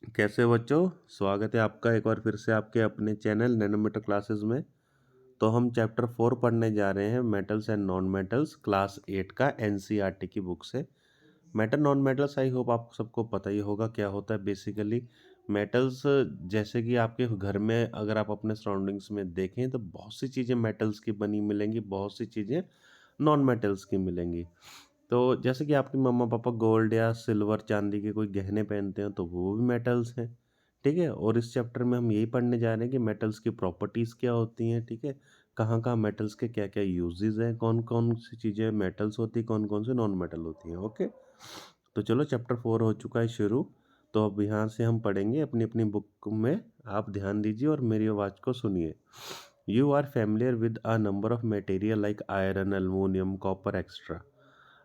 कैसे हो बच्चों। स्वागत है आपका एक बार फिर से आपके अपने चैनल नैनोमीटर क्लासेस में। तो हम चैप्टर 4 पढ़ने जा रहे हैं, metals and non metals, class 8 का एनसीईआरटी की बुक से। Metal non metals I hope आपको सबको पता ही होगा क्या होता है बेसिकली। मेटल्स जैसे कि आपके घर में अगर आप अपने सराउंडिंग्स में देखें तो बहुत सी चीज़ें मेटल्स की बनी मिलेंगी, बहुत सी चीज़ें नॉन मेटल्स की मिलेंगी। तो जैसे कि आपके मम्मा पापा गोल्ड या सिल्वर चांदी के कोई गहने पहनते हैं तो वो भी मेटल्स हैं। ठीक है, और इस चैप्टर में हम यही पढ़ने जा रहे हैं कि मेटल्स की प्रॉपर्टीज़ क्या होती हैं। ठीक है, कहाँ कहाँ मेटल्स के क्या क्या यूजेस हैं, कौन कौन सी चीज़ें मेटल्स होती हैं, कौन कौन से नॉन मेटल होती हैं। ओके, तो चलो चैप्टर 4 हो चुका है शुरू। तो अब यहाँ से हम पढ़ेंगे अपनी अपनी बुक में। आप ध्यान दीजिए और मेरी आवाज़ को सुनिए। You are familiar with a number of material like iron, aluminium, copper extra.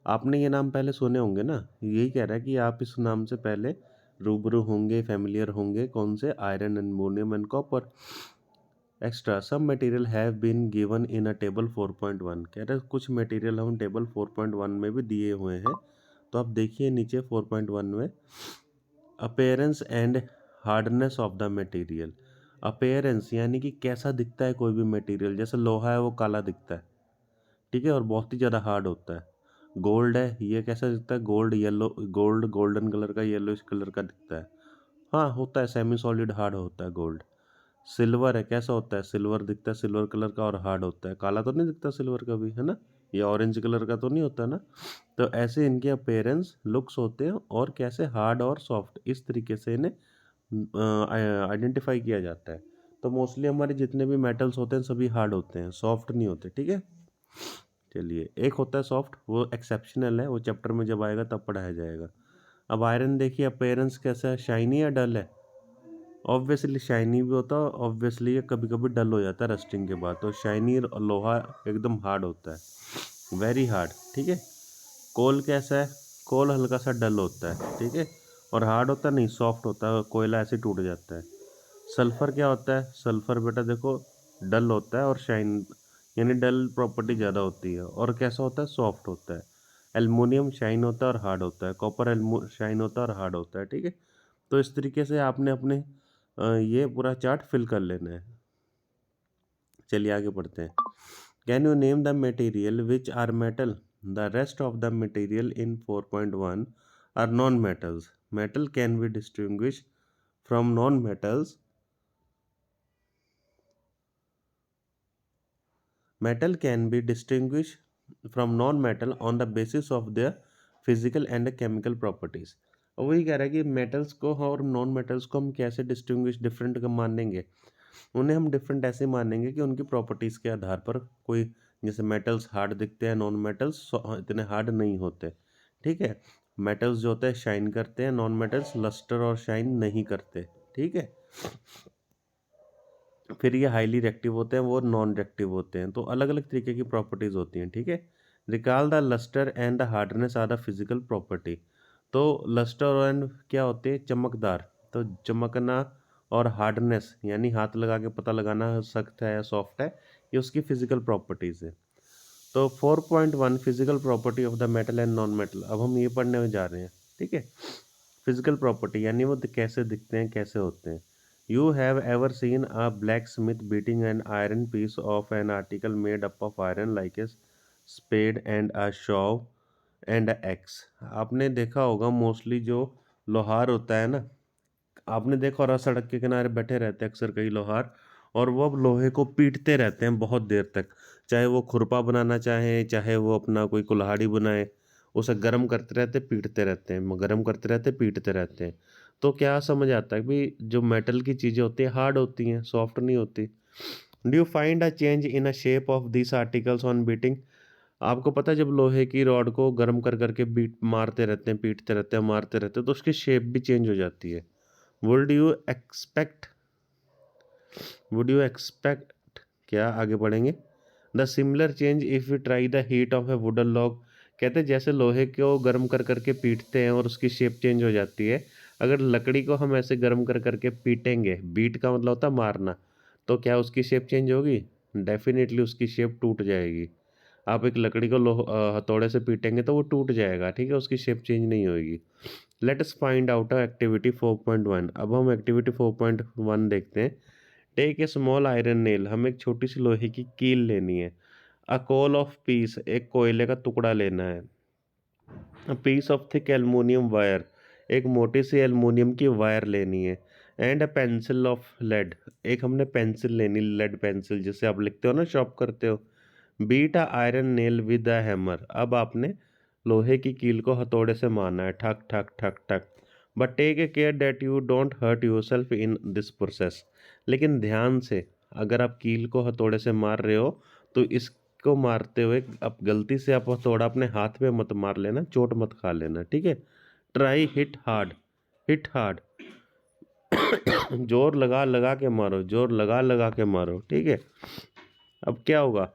आपने ये नाम पहले सुने होंगे ना। यही कह रहा है कि आप इस नाम से पहले रूबरू होंगे, फैमिलियर होंगे। कौन से? Iron, aluminium and copper extra. सब material have been given in a table 4.1। कह रहे हैं कुछ मटेरियल हम टेबल 4.1 में भी दिए हुए हैं। तो आप देखिए नीचे 4.1 में appearance and hardness of the material. Appearance यानी कि कैसा दिखता है कोई भी मटेरियल। जैसे लोहा है वो काला दिखता है, ठीक है, और बहुत ही ज़्यादा हार्ड होता है। गोल्ड है, ये कैसा दिखता है? Gold yellow, gold golden colour का, येलोइश कलर का दिखता है। हाँ, होता है, सेमी सॉलिड हार्ड होता है गोल्ड। सिल्वर है, कैसा होता है? सिल्वर दिखता है सिल्वर कलर का और हार्ड होता है। काला तो नहीं दिखता सिल्वर का भी, है ना? या ऑरेंज कलर का तो नहीं होता ना। तो ऐसे इनके अपेयरेंस लुक्स होते हैं और कैसे हार्ड और सॉफ्ट, इस तरीके से इन्हें आइडेंटिफाई किया जाता है। तो मोस्टली हमारे जितने भी मेटल्स होते हैं सभी हार्ड होते हैं, सॉफ्ट नहीं होते। ठीक है, चलिए, एक होता है सॉफ्ट, वो एक्सेप्शनल है, वो चैप्टर में जब आएगा तब पढ़ाया जाएगा। अब आयरन देखिए, अपेयरेंस कैसा है? शाइनी या डल है? ऑब्वियसली शाइनी भी होता है, ऑब्वियसली ये कभी कभी डल हो जाता है रस्टिंग के बाद। तो शाइनी लोहा एकदम हार्ड होता है, वेरी हार्ड। ठीक है, कोल कैसा है? कोल हल्का सा डल होता है, ठीक है, और हार्ड होता नहीं, सॉफ्ट होता है, कोयला ऐसे टूट जाता है। सल्फर क्या होता है? सल्फर बेटा देखो डल होता है और शाइन, यानी डल प्रॉपर्टी ज़्यादा होती है, और कैसा होता है? सॉफ्ट होता है। एल्युमिनियम शाइन होता है और हार्ड होता है। कॉपर एल्मो शाइन होता है और हार्ड होता है। ठीक है, तो इस तरीके से आपने अपने ये पूरा चार्ट फिल कर लेना है। चलिए आगे पढ़ते हैं। Can you name the material which are metal? The rest of the material in 4.1 are non metals. Metal can be distinguish from non metals. Metal can be distinguished from non-metal on the basis of their physical and chemical properties। और वही कह रहा है कि metals को और non metals को हम कैसे डिस्टिंग्विश, डिफरेंट मानेंगे। उन्हें हम डिफरेंट ऐसे मानेंगे कि उनकी प्रॉपर्टीज़ के आधार पर। कोई जैसे मेटल्स हार्ड दिखते हैं, नॉन मेटल्स इतने हार्ड नहीं होते। ठीक है, मेटल्स जो होते हैं शाइन करते हैं, नॉन मेटल्स लस्टर और शाइन नहीं करते। ठीक है, फिर ये हाईली रिएक्टिव होते हैं, वो नॉन रिएक्टिव होते हैं। तो अलग अलग तरीके की प्रॉपर्टीज होती हैं। ठीक है, recall the luster and the hardness are the physical property. तो लस्टर एंड क्या होते हैं? चमकदार। तो चमकना और हार्डनेस यानी हाथ लगा के पता लगाना सख्त है या सॉफ्ट है, ये उसकी फिजिकल प्रॉपर्टीज है। तो 4.1 physical property of the metal and non metal, अब हम ये पढ़ने जा रहे हैं। ठीक है, फिजिकल प्रॉपर्टी यानी वो कैसे दिखते हैं, कैसे होते हैं। You have ever seen a blacksmith beating an iron piece of an article made up of iron like a spade and a shovel and a axe. आपने देखा होगा मोस्टली जो लोहार होता है ना, आपने देखा होगा सड़क के किनारे बैठे रहते हैं अक्सर कई लोहार, और वो अब लोहे को पीटते रहते हैं बहुत देर तक। चाहे वो खुरपा बनाना चाहे, चाहे वो अपना कोई कुल्हाड़ी बनाए, उसे गर्म करते रहते, पीटते रहते हैं, गर्म करते रहते, पीटते रहते हैं। तो क्या समझ आता है कि जो मेटल की चीज़ें होती हैं हार्ड होती हैं, सॉफ्ट नहीं होती। Do you find a change in a shape of this articles on beating? आपको पता है जब लोहे की रॉड को गर्म कर करके बीट मारते रहते हैं, पीटते रहते हैं, मारते रहते हैं, तो उसकी शेप भी चेंज हो जाती है। Would you expect would you expect क्या आगे बढ़ेंगे? The similar change if you try the heat of A wooden log. कहते हैं जैसे लोहे को गर्म कर करके पीटते हैं और उसकी शेप चेंज हो जाती है, अगर लकड़ी को हम ऐसे गर्म कर करके पीटेंगे, बीट का मतलब होता है मारना, तो क्या उसकी शेप चेंज होगी? डेफिनेटली उसकी शेप टूट जाएगी। आप एक लकड़ी को हथौड़े से पीटेंगे तो वो टूट जाएगा, ठीक है, उसकी शेप चेंज नहीं होगी। Let us find out activity 4.1। अब हम एक्टिविटी 4.1 देखते हैं। Take a small iron nail, हमें एक छोटी सी लोहे की कील लेनी है। अ कोल ऑफ पीस, एक कोयले का टुकड़ा लेना है। A piece of thick aluminium wire, एक मोटी सी एल्युमिनियम की वायर लेनी है। And a pencil of lead, एक हमने पेंसिल लेनी, लेड पेंसिल जिससे आप लिखते हो ना, शॉर्प करते हो। Beat a iron nail with a hammer, अब आपने लोहे की कील को हथौड़े से मारना है, ठक ठक ठक ठक। But take a care that you don't hurt yourself in this process, लेकिन ध्यान से, अगर आप कील को हथौड़े से मार रहे हो तो इसको मारते हुए अब गलती से आप हथौड़ा अपने हाथ में मत मार लेना, चोट मत खा लेना, ठीक है। Try hit hard, hit hard, जोर लगा लगा के मारो, जोर लगा लगा के मारो, ठीक है। अब क्या होगा,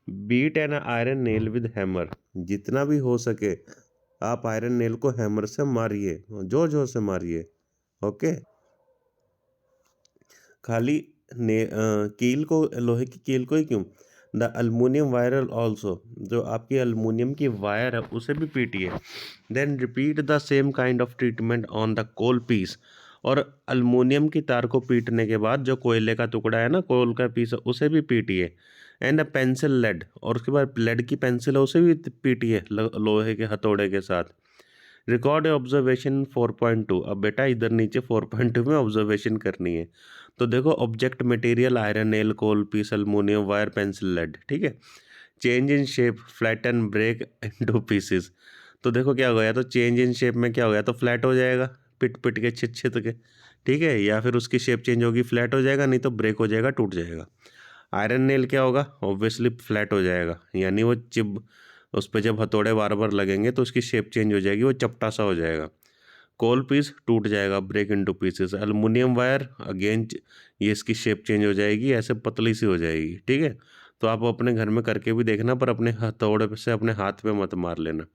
beat an iron nail with hammer, जितना भी हो सके आप आयरन नेल को हैमर से मारिए, जोर जोर से मारिए, ओके। खाली कील को, लोहे की कील को ही क्यों, द अल्मोनियम वायर ऑल्सो, जो आपकी अल्मोनियम की वायर है उसे भी पीटिए। Then repeat the same kind of treatment on the coal piece, और अल्मोनियम की तार को पीटने के बाद जो कोयले का टुकड़ा है ना, कोल का पीस, उसे भी पीटिए। एंड अ पेंसिल लेड, और उसके बाद लेड की पेंसिल है उसे भी पीटिए लोहे के हथौड़े के साथ। रिकॉर्ड ऑब्जर्वेशन 4.2, अब बेटा इधर नीचे 4.2 में ऑब्जर्वेशन करनी है। तो देखो, object material iron nail coal piece aluminium wire pencil lead, ठीक है। Change in shape flatten break into pieces, तो देखो क्या हो गया, तो चेंज इन शेप में क्या हो गया, तो फ्लैट हो जाएगा, पिट पिट के छित छित के, ठीक है, या फिर उसकी शेप चेंज होगी, फ्लैट हो जाएगा, नहीं तो ब्रेक हो जाएगा, टूट जाएगा। आयरन नेल क्या होगा, ऑब्वियसली फ्लैट हो जाएगा, यानी वो चिप, उस पर जब हथौड़े बार बार लगेंगे तो उसकी शेप चेंज हो जाएगी, वो चपटा सा हो जाएगा। कोल पीस टूट जाएगा, break into pieces. Aluminium wire again, ये इसकी शेप चेंज हो जाएगी, ऐसे पतली सी हो जाएगी, ठीक है। तो आप अपने घर में करके भी देखना, पर अपने हथौड़े से अपने हाथ पे मत मार लेना।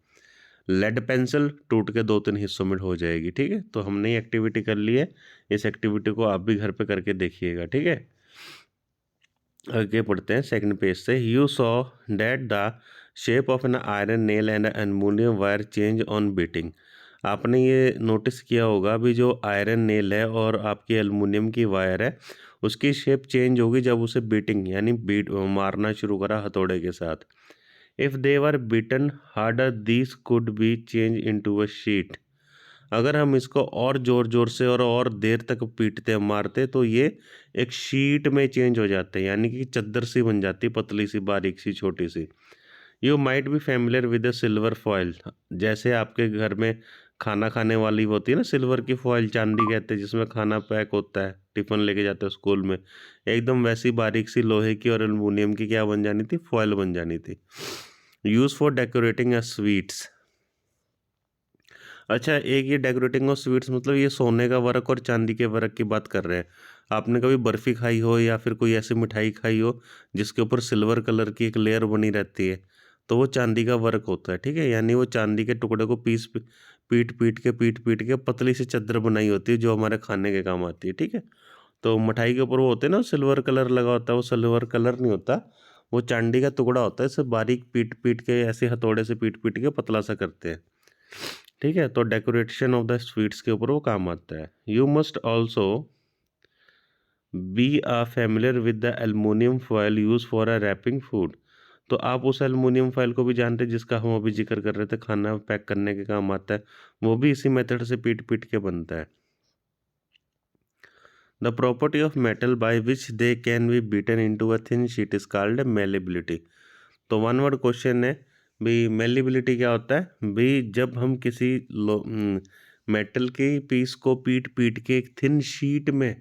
लेड पेंसिल टूट के 2-3 हिस्सों में हो जाएगी, ठीक है। तो हमने ये एक्टिविटी कर ली है, इस एक्टिविटी को आप भी घर पे करके देखिएगा, ठीक है। आगे पढ़ते हैं सेकंड पेज से। You saw that the shape of N iron nail and aluminium wire change on beating, आपने ये नोटिस किया होगा, अभी जो आयरन नेल है और आपकी एल्युमिनियम की वायर है उसकी शेप चेंज होगी जब उसे बीटिंग, यानी बीट मारना शुरू करा हथौड़े के साथ। If they were beaten harder this could be change into a sheet, अगर हम इसको और ज़ोर ज़ोर से और देर तक पीटते मारते तो ये एक शीट में चेंज हो जाते हैं, यानी कि चद्दर सी बन जाती, पतली सी, बारीक सी, छोटी सी। You might be familiar with the silver foil, जैसे आपके घर में खाना खाने वाली होती है ना सिल्वर की फॉयल, चांदी कहते हैं, जिसमें खाना पैक होता है, टिफ़िन लेके जाते हो स्कूल में, एकदम वैसी बारीक सी लोहे की और एल्युमिनियम की क्या बन जानी थी, फॉयल बन जानी थी। Use for decorating a sweets, अच्छा, एक ये डेकोरेटिंग ऑफ स्वीट्स मतलब ये सोने का वर्क और चांदी के वर्क की बात कर रहे हैं। आपने कभी बर्फ़ी खाई हो या फिर कोई ऐसी मिठाई खाई हो जिसके ऊपर सिल्वर कलर की एक लेयर बनी रहती है, तो वो चांदी का वर्क होता है, ठीक है। यानी वो चांदी के टुकड़े को पीट पीट के पतली सी चादर बनाई होती है जो हमारे खाने के काम आती है, ठीक है। तो मिठाई के ऊपर वो होते हैं ना, सिल्वर कलर लगा होता है, वो सिल्वर कलर नहीं होता, वो चांदी का टुकड़ा होता है, इसे बारीक पीट पीट के, ऐसे हथौड़े से पीट पीट के पतला सा करते हैं, ठीक है। तो डेकोरेशन ऑफ द स्वीट्स के ऊपर वो काम आता है। You must also be a familiar with the aluminium foil use for a wrapping food, तो आप उस एल्युमिनियम फॉयल को भी जानते हैं जिसका हम अभी जिक्र कर रहे थे, खाना पैक करने के काम आता है, वो भी इसी मेथड से पीट पीट के बनता है। The property of metal by which they can be beaten into a thin sheet is called malleability, तो वन वर्ड क्वेश्चन है भाई, मेलिबिलिटी क्या होता है भाई, जब हम किसी मेटल के पीस को पीट पीट के एक थिन शीट में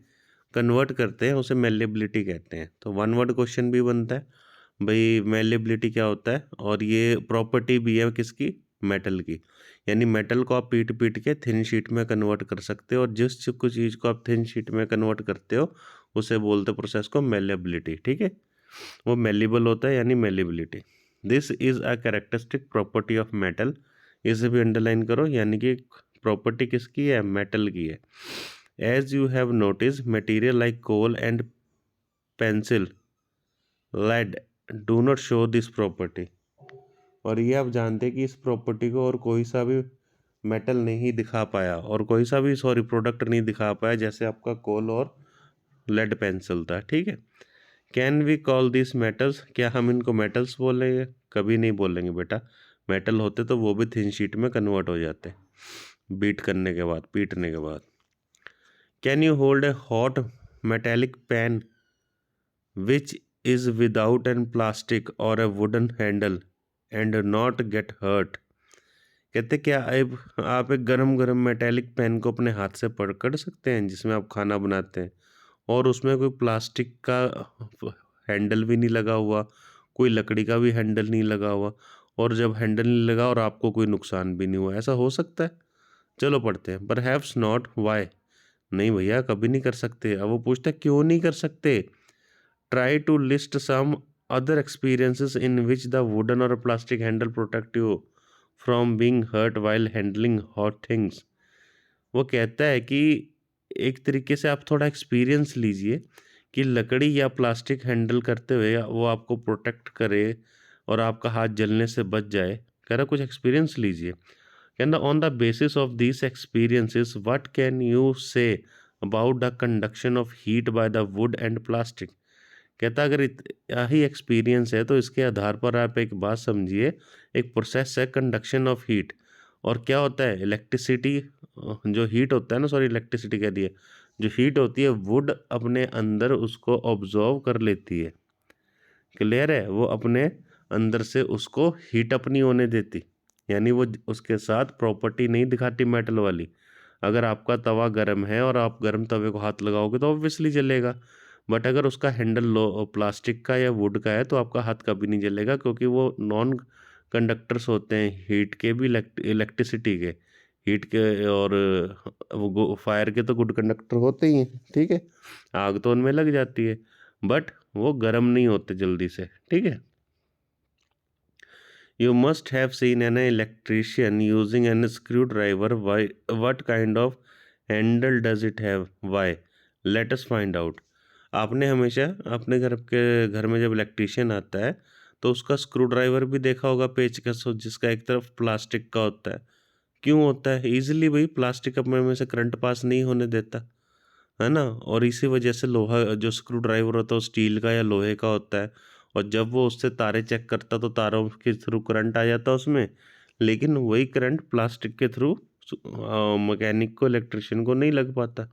कन्वर्ट करते हैं उसे मेलेबिलिटी कहते हैं। तो वन वर्ड क्वेश्चन भी बनता है भाई, मेलेबिलिटी क्या होता है, और ये प्रॉपर्टी भी है किसकी, मेटल की, यानी मेटल को आप पीट पीट के थिन शीट में कन्वर्ट कर सकते हो, और जिस कुछ चीज़ को आप थिन शीट में कन्वर्ट करते हो उसे बोलते प्रोसेस को मेलेबिलिटी, ठीक है। वो मेलेबल होता है, यानी malleability. This is a characteristic property of metal, इसे भी अंडरलाइन करो, यानी कि प्रॉपर्टी किसकी है, मेटल की है। As you have notice material like coal and pencil lead do not show this property, और ये आप जानते हैं कि इस प्रॉपर्टी को और कोई सा भी मेटल नहीं दिखा पाया, और कोई सा भी प्रोडक्ट नहीं दिखा पाया, जैसे आपका कोल और लेड पेंसिल था। ठीक है, can we call this metals, क्या हम इनको मेटल्स बोलेंगे? कभी नहीं बोलेंगे बेटा। मेटल होते तो वो भी थिन शीट में कन्वर्ट हो जाते बीट करने के बाद, पीटने के बाद। Can you hold a hot metallic pan which is without an plastic और a wooden handle and not get hurt? कहते क्या आप एक गरम गरम मेटेलिक पैन को अपने हाथ से पकड़ सकते हैं जिसमें आप खाना बनाते हैं, और उसमें कोई प्लास्टिक का हैंडल भी नहीं लगा हुआ, कोई लकड़ी का भी हैंडल नहीं लगा हुआ, और जब हैंडल नहीं लगा और आपको कोई नुकसान भी नहीं हुआ? ऐसा हो सकता है? चलो पढ़ते हैं। Perhaps not, why? नहीं भैया, कभी नहीं कर सकते। अब वो पूछता है क्यों नहीं कर सकते? Try to list some other experiences in which the wooden और plastic handle protect you from being hurt while handling hot things. वो कहता है कि एक तरीके से आप थोड़ा एक्सपीरियंस लीजिए कि लकड़ी या प्लास्टिक हैंडल करते हुए वो आपको प्रोटेक्ट करे और आपका हाथ जलने से बच जाए। कह रहा कुछ एक्सपीरियंस लीजिए। कहना on the basis of this experiences what can you say about the conduction of heat by the wood and plastic. कहता अगर यही एक्सपीरियंस है तो इसके आधार पर आप एक बात समझिए, एक प्रोसेस है कंडक्शन ऑफ हीट। और क्या होता है इलेक्ट्रिसिटी, जो हीट होता है ना, सॉरी इलेक्ट्रिसिटी कह दिए, जो हीट होती है वुड अपने अंदर उसको ऑब्जॉर्व कर लेती है। क्लियर है? वो अपने अंदर से उसको हीट अप नहीं होने देती, यानी वो उसके साथ प्रॉपर्टी नहीं दिखाती मेटल वाली। अगर आपका तवा गर्म है और आप गर्म तवे को हाथ लगाओगे तो ऑब्वियसली जलेगा, बट अगर उसका हैंडल लो प्लास्टिक का या वुड का है तो आपका हाथ कभी नहीं जलेगा, क्योंकि वो नॉन कंडक्टर्स होते हैं हीट के भी, इलेक्ट्रिसिटी के, हीट के, और वो फायर के तो गुड कंडक्टर होते ही हैं। ठीक है, आग तो उनमें लग जाती है बट वो गर्म नहीं होते जल्दी से। ठीक है, you must have seen an electrician using an screwdriver. Why, what kind of handle does it have? Why? Let us find out. आपने हमेशा अपने घर में जब इलेक्ट्रिशियन आता है तो उसका स्क्रू ड्राइवर भी देखा होगा, पेचकस हो, जिसका एक तरफ प्लास्टिक का होता है। क्यों होता है? इजीली भाई प्लास्टिक अपने में से करंट पास नहीं होने देता, है ना। और इसी वजह से लोहा, जो स्क्रू ड्राइवर होता है वो स्टील का या लोहे का होता है, और जब वो उससे तारे चेक करता तो तारों के थ्रू करंट आ जाता उसमें, लेकिन वही करंट प्लास्टिक के थ्रू मैकेनिक को, इलेक्ट्रिशियन को नहीं लग पाता।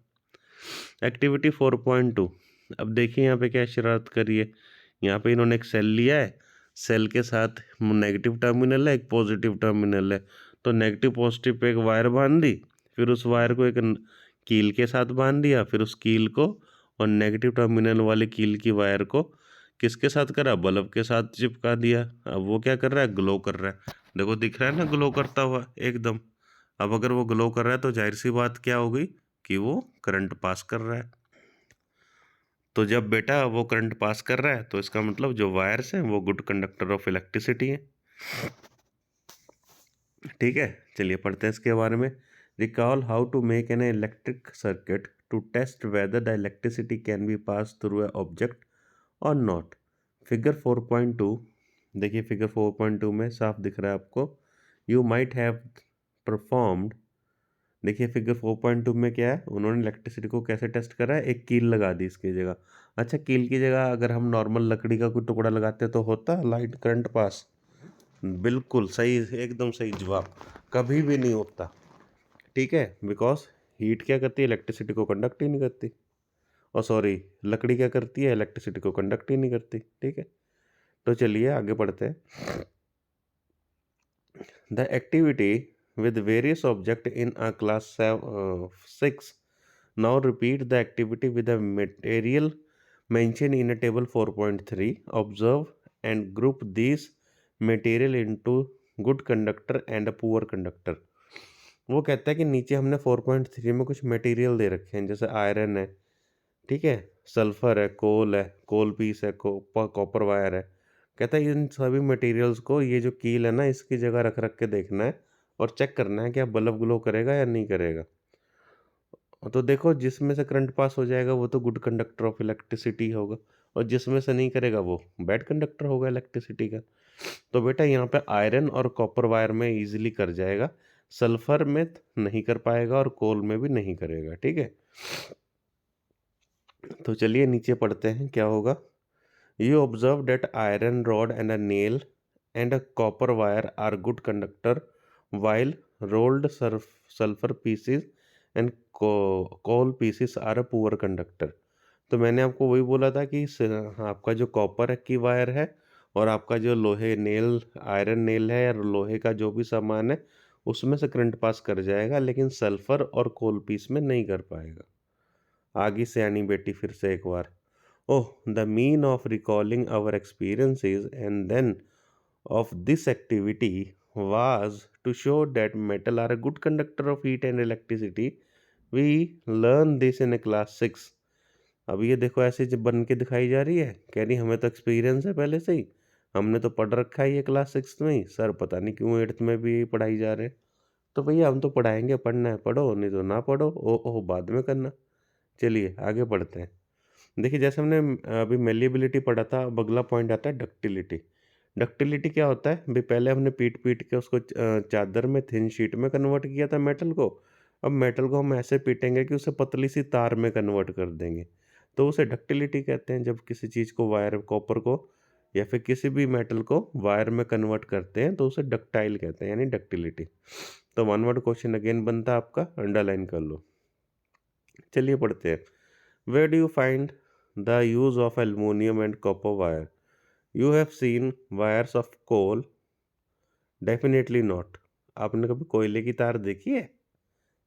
एक्टिविटी 4.2। अब देखिए यहाँ पे क्या शरारत करिए। यहाँ पे इन्होंने एक सेल लिया है, सेल के साथ नेगेटिव टर्मिनल है, एक पॉजिटिव टर्मिनल है। तो नेगेटिव पॉजिटिव पे एक वायर बांध दी, फिर उस वायर को एक कील के साथ बांध दिया, फिर उस कील को और नेगेटिव टर्मिनल वाले कील की वायर को किसके साथ करा? बल्ब के साथ चिपका दिया। अब वो क्या कर रहा है? ग्लो कर रहा है। देखो दिख रहा है ना ग्लो करता हुआ एकदम। अब अगर वो ग्लो कर रहा है तो जाहिर सी बात क्या हो गई कि वो करंट पास कर रहा है। तो जब बेटा वो करंट पास कर रहा है तो इसका मतलब जो वायर्स हैं वो गुड कंडक्टर ऑफ इलेक्ट्रिसिटी है। ठीक है, चलिए पढ़ते हैं इसके बारे में। Recall how to make an electric circuit to test whether the electricity can be pass through a object और नॉट। फिगर 4.2। देखिए फिगर 4.2 में साफ दिख रहा है आपको, यू माइट हैव परफॉर्म्ड। देखिए फिगर 4.2 में क्या है, उन्होंने इलेक्ट्रिसिटी को कैसे टेस्ट करा है? एक कील लगा दी इसकी जगह। अच्छा, कील की जगह अगर हम नॉर्मल लकड़ी का कोई टुकड़ा लगाते तो होता लाइट करंट पास? बिल्कुल सही, एकदम सही जवाब। कभी भी नहीं होता। ठीक है, बिकॉज हीट क्या करती है? इलेक्ट्रिसिटी को कंडक्ट ही नहीं करती। और सॉरी, लकड़ी क्या करती है? इलेक्ट्रिसिटी को कंडक्ट ही नहीं करती। ठीक है, तो चलिए आगे बढ़ते हैं। The activity with various object in a class 6. Now repeat the activity with the material mentioned in a table 4.3. Observe and group these material into good conductor and a poor conductor. वो कहता है कि नीचे हमने 4.3 में कुछ material दे रखे हैं, जैसे आयरन है, ठीक है, सल्फर है, कोल है, कोल पीस है, कॉपर वायर है। कहता है इन सभी मटेरियल्स को ये जो कील है ना इसकी जगह रख रख के देखना है और चेक करना है कि बल्ब ग्लो करेगा या नहीं करेगा। तो देखो जिसमें से करंट पास हो जाएगा वो तो गुड कंडक्टर ऑफ इलेक्ट्रिसिटी होगा, और जिसमें से नहीं करेगा वो बैड कंडक्टर होगा इलेक्ट्रिसिटी का। तो बेटा यहाँ पे आयरन और कॉपर वायर में ईज़िली कर जाएगा, सल्फ़र में नहीं कर पाएगा और कोल में भी नहीं करेगा, ठीक है? तो चलिए नीचे पढ़ते हैं क्या होगा। You observe that iron rod and a nail and a copper wire are good conductor while rolled sulfur pieces and coal pieces are a poor conductor। तो मैंने आपको वही बोला था कि आपका जो कॉपर की वायर है और आपका जो लोहे नेल आयरन नेल है या लोहे का जो भी सामान है उसमें से करंट पास कर जाएगा, लेकिन सल्फर और कोल पीस में नहीं कर पाएगा। आगे से आनी बेटी फिर से एक बार। Oh, the mean of recalling our experiences and then of this activity was to show that metal are a good conductor of heat and electricity. We learn this in a class 6। अब ये देखो ऐसे जब बन के दिखाई जा रही है, कह रही हमें तो एक्सपीरियंस है पहले से ही, हमने तो पढ़ रखा है ये क्लास 6 में ही, सर पता नहीं क्यों 8th में भी यही पढ़ाई जा रहे हैं। तो भैया हम तो पढ़ाएंगे, पढ़ना है पढ़ो, नहीं तो ना पढ़ो, ओ बाद में करना। चलिए आगे बढ़ते हैं। देखिए जैसे हमने अभी मेलिएबिलिटी पढ़ा था, अब अगला पॉइंट आता है डक्टिलिटी। डक्टिलिटी क्या होता है? भई पहले हमने पीट-पीट के उसको चादर में थिन शीट में कन्वर्ट किया था मेटल को। अब मेटल को हम ऐसे पीटेंगे कि उसे पतली सी तार में कन्वर्ट कर देंगे। तो उसे डक्टिलिटी कहते हैं। जब किसी चीज़ को वायर कॉपर को या फिर किसी भी मेटल को वायर में कन्वर्ट करते हैं तो उसे डक्टाइल कहते हैं, यानी डक्टिलिटी। तो वन वर्ड क्वेश्चन अगेन बनता है आपका, अंडरलाइन कर लो। चलिए पढ़ते हैं। Where do you find the use of aluminum and copper wire? You have seen wires of coal? Definitely not। आपने कभी कोयले की तार देखी है?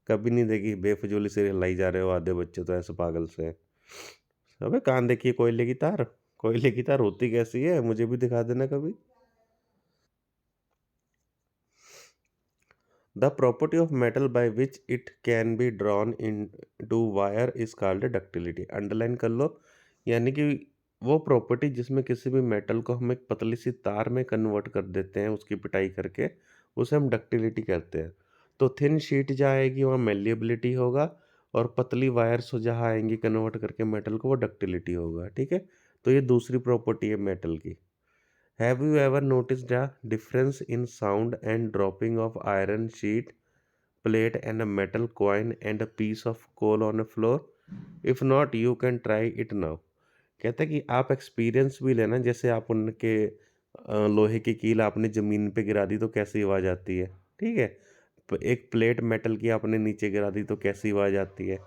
कभी नहीं देखी। बेफजूली से हिलाई जा रहे हो, आधे बच्चे तो ऐसे पागल से हैं। अबे कहाँ देखी है कोयले की तार? कोयले की तार होती कैसी है? मुझे भी दिखा देना कभी। The property of metal by which it can be drawn into wire is called ductility। Underline कर लो। यानी कि वो प्रॉपर्टी जिसमें किसी भी मेटल को हम एक पतली सी तार में कन्वर्ट कर देते हैं उसकी पिटाई करके, उसे हम डक्टिलिटी कहते हैं। तो थिन शीट जहाँ आएगी वहाँ मेलिएबिलिटी होगा और पतली वायर्स जहाँ आएंगी कन्वर्ट करके मेटल को, वो डक्टिलिटी होगा, ठीक है। तो ये दूसरी प्रॉपर्टी है मेटल की। Have you ever noticed a difference in sound and dropping of iron sheet plate and a metal coin and a piece of coal on a floor? If not, you can try it now। कहता है कि आप experience भी लेना, जैसे आप उनके लोहे की कील आपने ज़मीन पे गिरा दी तो कैसी आवाज़ आती है, ठीक है। एक प्लेट मेटल की आपने नीचे गिरा दी तो कैसी आवाज़ आती है।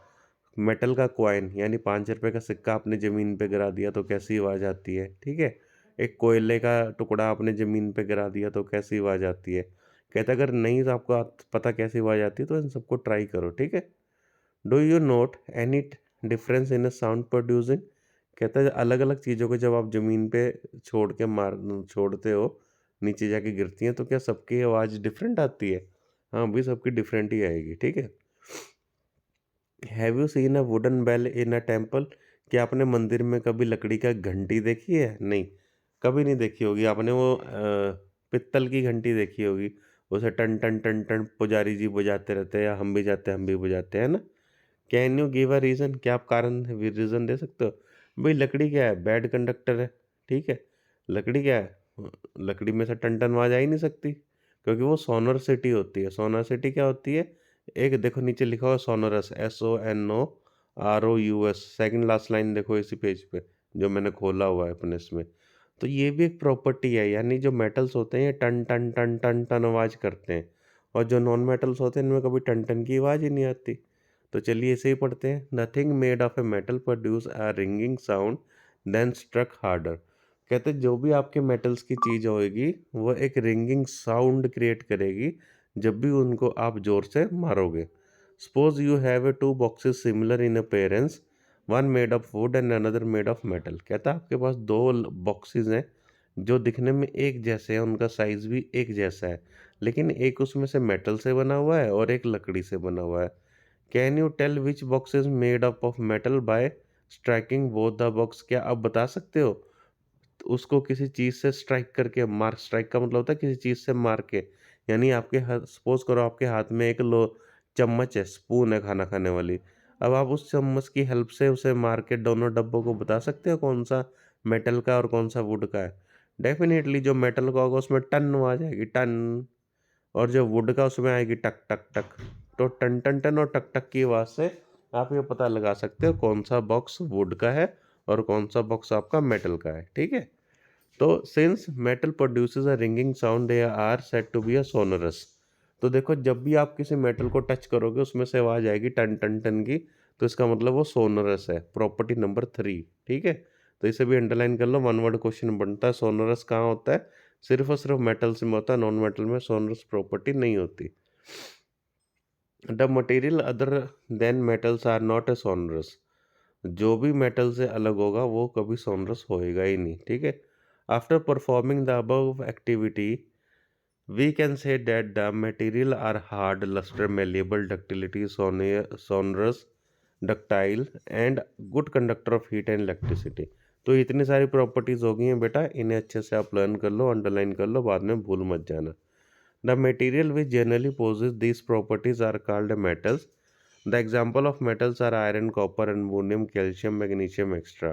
मेटल का कॉइन यानी 5 रुपए का सिक्का आपने ज़मीन पे गिरा दिया तो कैसी आवाज़ आती है, ठीक है। एक कोयले का टुकड़ा आपने ज़मीन पे गिरा दिया तो कैसी आवाज़ आती है। कहता है अगर नहीं तो आपको पता कैसी आवाज़ आती है तो इन सबको ट्राई करो, ठीक है। Do you note any difference in a sound producing? कहता है अलग-अलग चीज़ों को जब आप ज़मीन पे छोड़ते हो, नीचे जाके गिरती हैं तो क्या सबकी आवाज़ डिफरेंट आती है? हाँ, भई सबकी डिफरेंट ही आएगी, ठीक है। Have you seen a wooden bell in a temple? क्या आपने मंदिर में कभी लकड़ी का घंटी देखी है? नहीं, कभी नहीं देखी होगी। आपने वो पित्तल की घंटी देखी होगी, उसे टन टन टन टन पुजारी जी बजाते रहते हैं या हम भी जाते हैं, हम भी बजाते हैं ना। Can you give a reason? क्या आप कारण रीज़न दे सकते हो? भाई लकड़ी क्या है? बैड कंडक्टर है, ठीक है। लकड़ी क्या है? लकड़ी में से टन टन आवाज़ आ ही नहीं सकती, क्योंकि वो सोनोसिटी होती है। सोनोसिटी क्या होती है? एक देखो नीचे लिखा हुआ है sonorous, SONOROUS, second last line देखो इसी पेज पे, जो मैंने खोला हुआ है अपने इसमें। तो ये भी एक प्रॉपर्टी है, यानी जो मेटल्स होते हैं ये टन टन टन टन टन आवाज़ करते हैं और जो नॉन मेटल्स होते हैं इनमें कभी टन टन की आवाज़ ही नहीं आती। तो चलिए इसे ही पढ़ते हैं। Nothing made of a metal produce a ringing sound then struck harder. कहते हैं जो भी आपके मेटल्स की चीज़ होएगी वो एक रिंगिंग साउंड क्रिएट करेगी जब भी उनको आप ज़ोर से मारोगे। Suppose you have a two boxes similar in appearance, one made of would and another made of metal. कहता है आपके पास दो बॉक्सेस हैं जो दिखने में एक जैसे हैं, उनका साइज़ भी एक जैसा है, लेकिन एक उसमें से मेटल से बना हुआ है और एक लकड़ी से बना हुआ है। Can you tell which box is made up of metal by striking both the box? क्या आप बता सकते हो? तो उसको किसी चीज़ से स्ट्राइक करके, मार स्ट्राइक का मतलब होता है किसी चीज़ से मार के, यानी आपके हाथ, सपोज करो आपके हाथ में एक लो चम्मच है, स्पून है खाना खाने वाली। अब आप उस चम्मच की हेल्प से उसे मार के दोनों डब्बों को बता सकते हो कौन सा मेटल का और कौन सा वुड का है? डेफ़िनेटली जो मेटल का होगा उसमें टन आ जाएगी टन, और जो वुड का उसमें आएगी टक, टक, टक। तो टन, टन, टन और टक, टक की आवाज़ से आप ये पता लगा सकते हो कौन-सा बॉक्स वुड का है और कौन-सा बॉक्स आपका मेटल का है, ठीक है? तो since metal produces a ringing sound they are said to be a sonorous. तो देखो जब भी आप किसी मेटल को टच करोगे उसमें से आवाज़ आएगी टन, टन, टन की, तो इसका मतलब वो सोनरस है, प्रॉपर्टी नंबर 3, ठीक है? तो इसे भी अंडरलाइन कर लो, वन वर्ड क्वेश्चन बनता है। सोनरस कहाँ होता है? सिर्फ़ और सिर्फ़ मेटल्स में होता है, नॉन मेटल में सोनरस प्रॉपर्टी नहीं होती। The material other than metals are not a sonorous. जो भी मेटल से अलग होगा वो कभी सोनरस होएगा ही नहीं, ठीक है? After performing the above activity we can say that the material are hard, luster, malleable, ductility, sonorous, ductile and good conductor of heat and electricity। तो इतनी सारी प्रॉपर्टीज हो गई हैं बेटा, इन्हें अच्छे से आप लर्न कर लो, अंडरलाइन कर लो, बाद में भूल मत जाना। The material which generally posses these properties are called metals। The example of metals are iron, copper, ammonium, calcium, magnesium extra.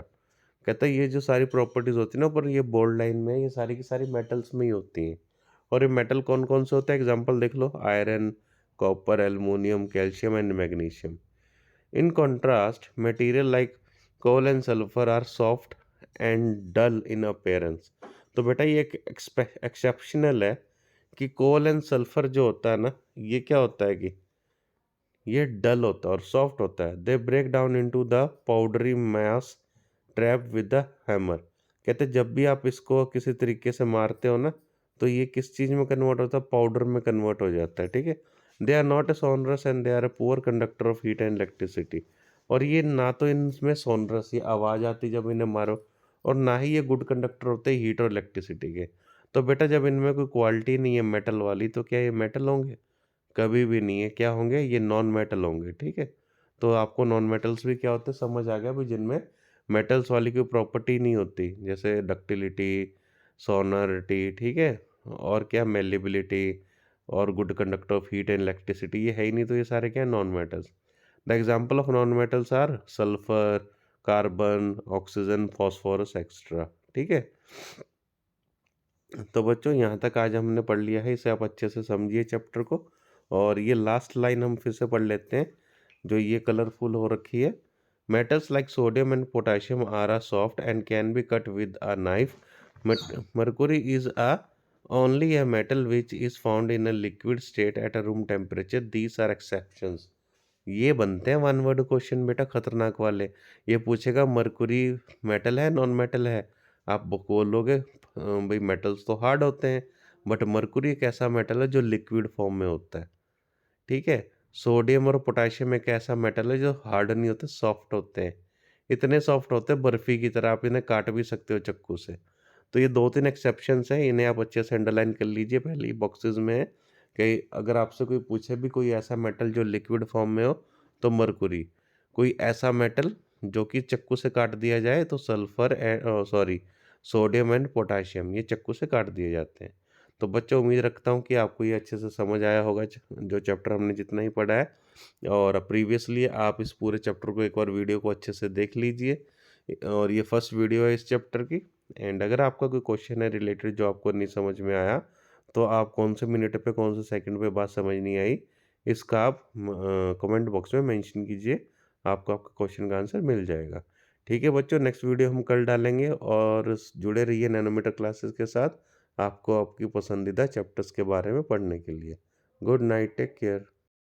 कहता है ये जो सारी प्रॉपर्टीज होती है ना ऊपर ये बोल्ड लाइन में, ये सारी की सारी मेटल्स में ही होती हैं। और ये मेटल कौन कौन से होते हैं? एग्जाम्पल देख लो, iron, copper, aluminium, calcium and magnesium. In contrast material like coal and sulphur are soft and dull in appearance. तो बेटा ये एक एक्सेप्शनल है कि कोल एंड सल्फर जो होता है ना, ये क्या होता है कि ये डल होता है और सॉफ्ट होता है। They break down into the powdery mass trap with the hammer. कहते जब भी आप इसको किसी तरीके से मारते हो ना, तो ये किस चीज़ में कन्वर्ट होता है? पाउडर में कन्वर्ट हो जाता है, ठीक है? They are not a sonorous and they are a poor conductor of heat and electricity. और ये ना तो इनमें सोनरस ये आवाज़ आती जब इन्हें मारो, और ना ही ये गुड कंडक्टर होते हीट और इलेक्ट्रिसिटी के। तो बेटा जब इनमें कोई क्वालिटी नहीं है मेटल वाली, तो क्या ये मेटल होंगे? कभी भी नहीं है। क्या होंगे? ये नॉन मेटल होंगे, ठीक है? तो आपको नॉन मेटल्स भी क्या होते हैं समझ आ गया भाई, जिनमें मेटल्स वाली कोई प्रॉपर्टी नहीं होती, जैसे डक्टिलिटी, सोनरिटी, ठीक है? और क्या मेलिबिलिटी और good conductor of heat and electricity, ये है ही नहीं, तो ये सारे क्या है? Non metals. The example of non metals are sulphur, carbon, oxygen, phosphorus extra, ठीक है? तो बच्चों यहाँ तक आज हमने पढ़ लिया है, इसे आप अच्छे से समझिए चैप्टर को। और ये लास्ट लाइन हम फिर से पढ़ लेते हैं, जो ये कलरफुल हो रखी है। Metals like sodium and potassium are a soft and can be cut with a knife. Mercury is a only a metal which is found in a liquid state at a room temperature, these are exceptions. ये बनते हैं one word question बेटा, खतरनाक वाले। ये पूछेगा Mercury metal है non metal है? आप बोलोगे भाई मेटल्स तो हार्ड होते हैं, बट मरकुरी एक ऐसा मेटल है जो लिक्विड फॉर्म में होता है, ठीक है? सोडियम और पोटेशियम एक ऐसा मेटल है जो हार्ड नहीं होते, सॉफ्ट होते हैं। इतने सॉफ्ट होते हैं बर्फी की तरह, आप इन्हें काट भी सकते हो चाकू से। तो ये 2-3 एक्सेप्शंस हैं, इन्हें आप अच्छे से अंडरलाइन कर लीजिए, पहले ही बॉक्सेस में है कि अगर आपसे कोई पूछे भी कोई ऐसा मेटल जो लिक्विड फॉर्म में हो, तो मरकुरी। कोई ऐसा मेटल जो कि चाकू से काट दिया जाए, तो sulphur sorry, sodium and potassium, ये चाकू से काट दिए जाते हैं। तो बच्चों उम्मीद रखता हूँ कि आपको ये अच्छे से समझ आया होगा, जो चैप्टर हमने जितना ही पढ़ा है। और प्रीवियसली आप इस पूरे चैप्टर को एक बार वीडियो को अच्छे से देख लीजिए, और ये फर्स्ट वीडियो है इस चैप्टर की। एंड अगर आपका कोई क्वेश्चन है रिलेटेड जो आपको नहीं समझ में आया, तो आप कौन से मिनट पे कौन से सेकंड पे बात समझ नहीं आई, इसका आप कमेंट बॉक्स में मेंशन कीजिए, आपको आपका क्वेश्चन का आंसर मिल जाएगा। ठीक है बच्चों, नेक्स्ट वीडियो हम कल डालेंगे, और जुड़े रहिए नैनोमीटर क्लासेस के साथ, आपको आपकी पसंदीदा चैप्टर्स के बारे में पढ़ने के लिए। Good night, take care.